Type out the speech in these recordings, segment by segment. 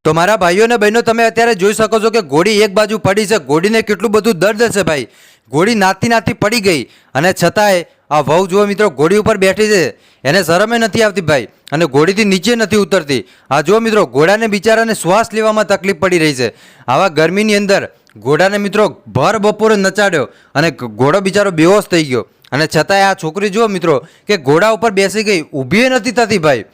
તો મારા ભાઈઓ ને બહેનો તમે અત્યારે જોઈ શકો છો કે ઘોડી એક બાજુ પડી છે. ઘોડીને કેટલું બધું દર્દ છે ભાઈ. ઘોડી નાથી પડી ગઈ અને છતાંય આ વહુ જુઓ મિત્રો ઘોડી ઉપર બેઠી છે. એને શરમે નથી આવતી ભાઈ અને ઘોડીથી નીચે નથી ઉતરતી. આ જુઓ મિત્રો ઘોડાને બિચારાને શ્વાસ લેવામાં તકલીફ પડી રહી છે. આવા ગરમીની અંદર ઘોડાને મિત્રો ભર બપોરે નચાડ્યો અને ઘોડો બિચારો બેહોશ થઈ ગયો અને છતાંય આ છોકરી જુઓ મિત્રો કે ઘોડા ઉપર બેસી ગઈ, ઊભી નથી થતી ભાઈ.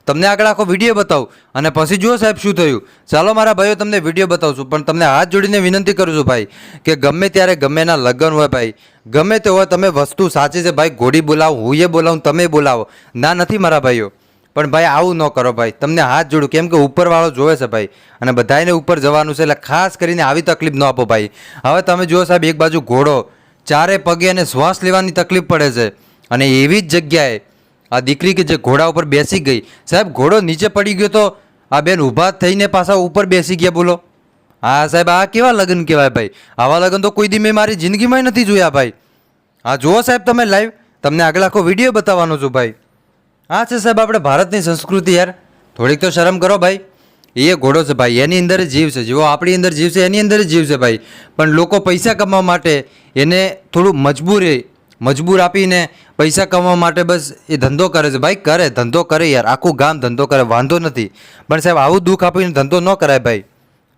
તમને આગળ આખો વિડીયો બતાવું અને પછી જુઓ સાહેબ શું થયું. ચાલો મારા ભાઈઓ તમને વિડીયો બતાવશું, પણ તમને હાથ જોડીને વિનંતી કરું છું ભાઈ કે ગમે ત્યારે ગમે ના લગ્ન હોય ભાઈ, ગમે તે હોય તમે વસ્તુ સાચી છે ભાઈ. ઘોડી બોલાવો, હું એ બોલાવું, તમે બોલાવો, ના નથી મારા ભાઈઓ, પણ ભાઈ આવું ન કરો ભાઈ. તમને હાથ જોડું કેમ કે ઉપરવાળો જોવે છે ભાઈ અને બધાને ઉપર જવાનું છે, એટલે ખાસ કરીને આવી તકલીફ ન આપો ભાઈ. હવે તમે જુઓ સાહેબ એક બાજુ ઘોડો ચારે પગે અને શ્વાસ લેવાની તકલીફ પડે છે અને એવી જ જગ્યાએ આ દીકરી કે જે ઘોડા ઉપર બેસી ગઈ સાહેબ, ઘોડો નીચે પડી ગયો તો આ બેન ઊભા થઈને પાછા ઉપર બેસી ગયા. બોલો હા સાહેબ, આ કેવા લગ્ન કહેવાય ભાઈ? આવા લગ્ન તો કોઈ દી મેં મારી જિંદગીમાં નથી જોયા ભાઈ. હા જુઓ સાહેબ તમે લાઈવ, તમને આગળ આખો વિડીયો બતાવવાનો છું ભાઈ. આ છે સાહેબ આપણે ભારતની સંસ્કૃતિ યાર, થોડીક તો શરમ કરો ભાઈ. એ ઘોડો છે ભાઈ, એની અંદર જીવ છે, જેવો આપણી અંદર જીવ છે એની અંદર જીવ છે ભાઈ. પણ લોકો પૈસા કમાવા માટે એને થોડું મજબૂર આપીને પૈસા કમાવા માટે બસ એ ધંધો કરે છે ભાઈ. કરે ધંધો કરે યાર, આખું ગામ ધંધો કરે, વાંધો નથી, પણ સાહેબ આવું દુઃખ આપીને ધંધો ન કરાય ભાઈ.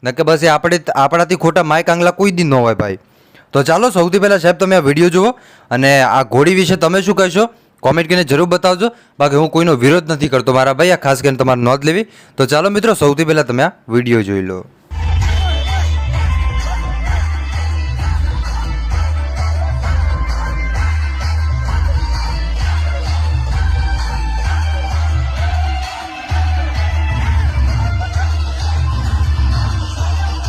નકે બસ એ આપણાથી ખોટા માય કાંગલા કોઈ દી ન હોય ભાઈ. તો ચાલો સૌથી પહેલાં સાહેબ તમે આ વિડીયો જુઓ અને આ ઘોડી વિશે તમે શું કહેશો કોમેન્ટ કરીને જરૂર બતાવજો. બાકી હું કોઈનો વિરોધ નથી કરતો મારા ભાઈ, આ ખાસ કરીને તમારે નોંધ લેવી. તો ચાલો મિત્રો સૌથી પહેલાં તમે આ વિડીયો જોઈ લો.